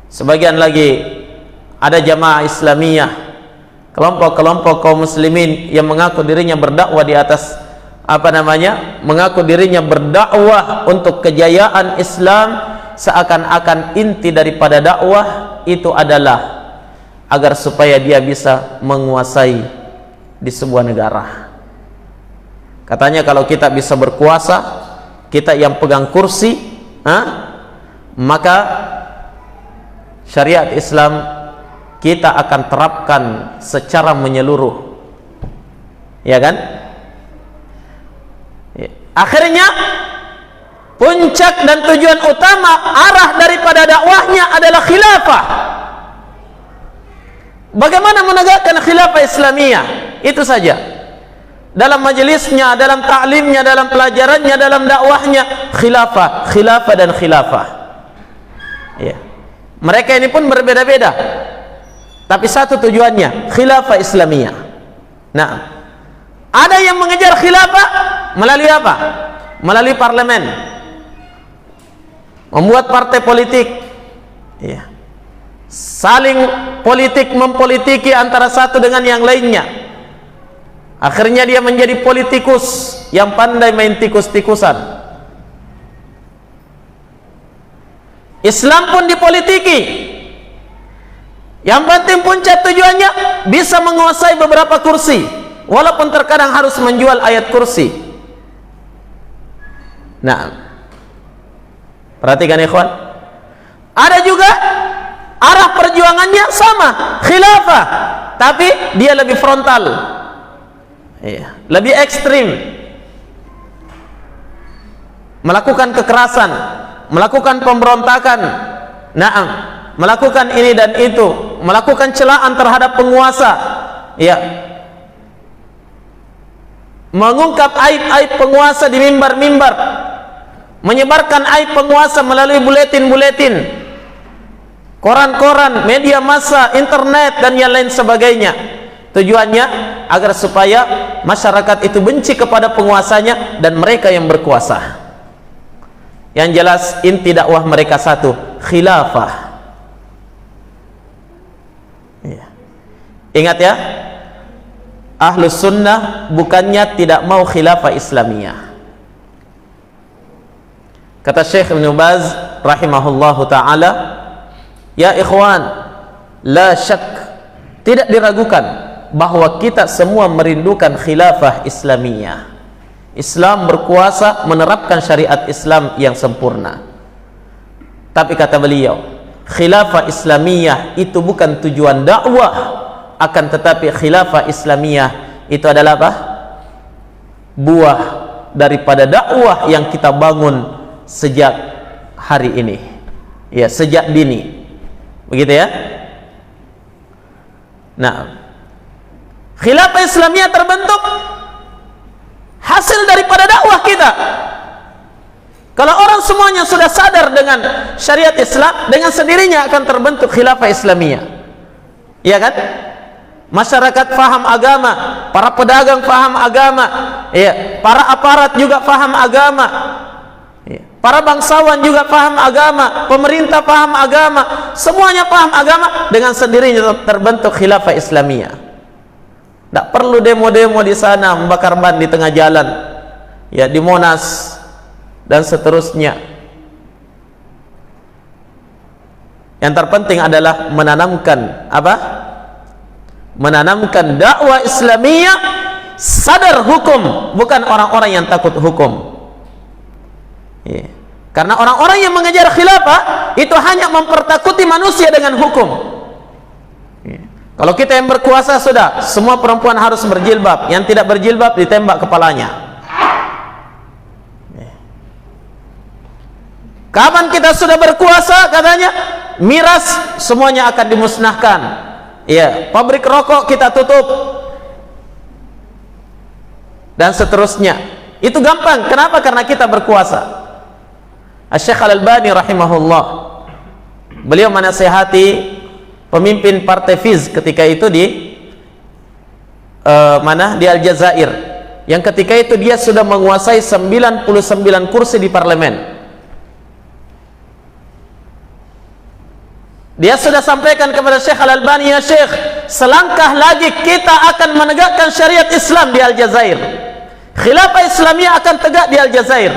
Sebagian lagi ada jamaah Islamiyah, kelompok-kelompok kaum muslimin yang mengaku dirinya berdakwah di atas mengaku dirinya berdakwah untuk kejayaan Islam, seakan-akan inti daripada dakwah itu adalah agar supaya dia bisa menguasai di sebuah negara. Katanya kalau kita bisa berkuasa, kita yang pegang kursi, maka syariat Islam kita akan terapkan secara menyeluruh, ya kan? Akhirnya puncak dan tujuan utama arah daripada dakwahnya adalah khilafah. Bagaimana menegakkan khilafah Islamiyah? Itu saja. Dalam majelisnya, dalam ta'limnya, dalam pelajarannya, dalam dakwahnya, khilafah, khilafah dan khilafah. Ya. Mereka ini pun berbeda-beda, tapi satu tujuannya, khilafah Islamiyah. Nah, ada yang mengejar khilafah melalui apa? Melalui parlemen, membuat partai politik, ya, saling politik mempolitiki antara satu dengan yang lainnya. Akhirnya dia menjadi politikus yang pandai main tikus-tikusan. Islam pun dipolitiki. Yang penting puncak tujuannya bisa menguasai beberapa kursi, walaupun terkadang harus menjual ayat kursi. Nah, perhatikan ikhwan, ada juga arah perjuangannya sama, khilafah, tapi dia lebih frontal, lebih ekstrim, melakukan kekerasan, melakukan pemberontakan, melakukan ini dan itu, melakukan celaan terhadap penguasa, mengungkap aib-aib penguasa di mimbar-mimbar, menyebarkan aib penguasa melalui buletin-buletin, koran-koran, media massa, internet dan yang lain sebagainya. Tujuannya agar supaya masyarakat itu benci kepada penguasanya dan mereka yang berkuasa. Yang jelas inti dakwah mereka satu, khilafah. Ingat ya, Ahlus Sunnah bukannya tidak mau khilafah Islamiyah. Kata Syekh Ibn Baz rahimahullahu ta'ala, ya ikhwan, la syak, tidak diragukan bahwa kita semua merindukan khilafah Islamiyah. Islam berkuasa menerapkan syariat Islam yang sempurna. Tapi kata beliau, khilafah Islamiyah itu bukan tujuan dakwah, akan tetapi khilafah Islamiyah itu adalah apa? Buah daripada dakwah yang kita bangun sejak hari ini, ya, sejak dini, begitu ya. Nah, khilafah Islamiyah terbentuk hasil daripada dakwah kita. Kalau orang semuanya sudah sadar dengan syariat Islam, dengan sendirinya akan terbentuk khilafah Islamiyah, ya kan? Masyarakat faham agama, para pedagang faham agama, ya, para aparat juga faham agama, ya, para bangsawan juga paham agama, pemerintah paham agama, semuanya paham agama, dengan sendirinya terbentuk khilafah Islamiyah. Tidak perlu demo-demo di sana, membakar ban di tengah jalan, ya, di Monas dan seterusnya. Yang terpenting adalah menanamkan apa? Menanamkan dakwah Islamiyah, sadar hukum, bukan orang-orang yang takut hukum. Ya. Karena orang-orang yang mengejar khilafah itu hanya mempertakuti manusia dengan hukum. Ya. Kalau kita yang berkuasa, sudah semua perempuan harus berjilbab, yang tidak berjilbab ditembak kepalanya. Ya. Kapan kita sudah berkuasa, katanya miras semuanya akan dimusnahkan. Ya, pabrik rokok kita tutup dan seterusnya. Itu gampang. Kenapa? Karena kita berkuasa. Asy-Syaikh Al-Albani rahimahullah, beliau menasihati pemimpin partai FIZ ketika itu di di Aljazair, yang ketika itu dia sudah menguasai 99 kursi di parlemen. Dia sudah sampaikan kepada Syekh Al-Albani, ya Syekh, selangkah lagi kita akan menegakkan syariat Islam di Aljazair. Khilafah Islamiyah akan tegak di Aljazair.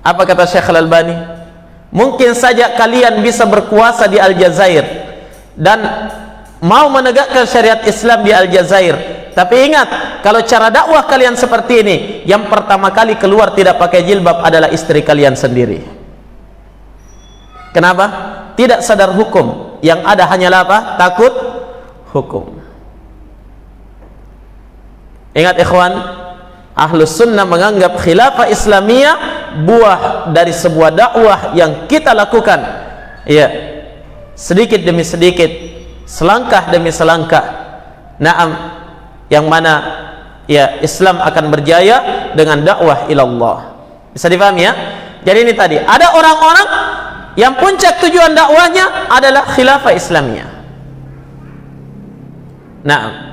Apa kata Syekh Al-Albani? Mungkin saja kalian bisa berkuasa di Aljazair dan mau menegakkan syariat Islam di Aljazair. Tapi ingat, kalau cara dakwah kalian seperti ini, yang pertama kali keluar tidak pakai jilbab adalah istri kalian sendiri. Kenapa? Tidak sadar hukum. Yang ada hanyalah apa? Takut hukum. Ingat ikhwan, Ahlus Sunnah menganggap khilafah Islamiyah buah dari sebuah dakwah yang kita lakukan, ya, sedikit demi sedikit, selangkah demi selangkah. Naam, yang mana ya Islam akan berjaya dengan dakwah ilallah. Bisa dipahami ya? Jadi ini tadi, ada orang-orang yang puncak tujuan dakwahnya adalah khilafah Islamiyah. Nah,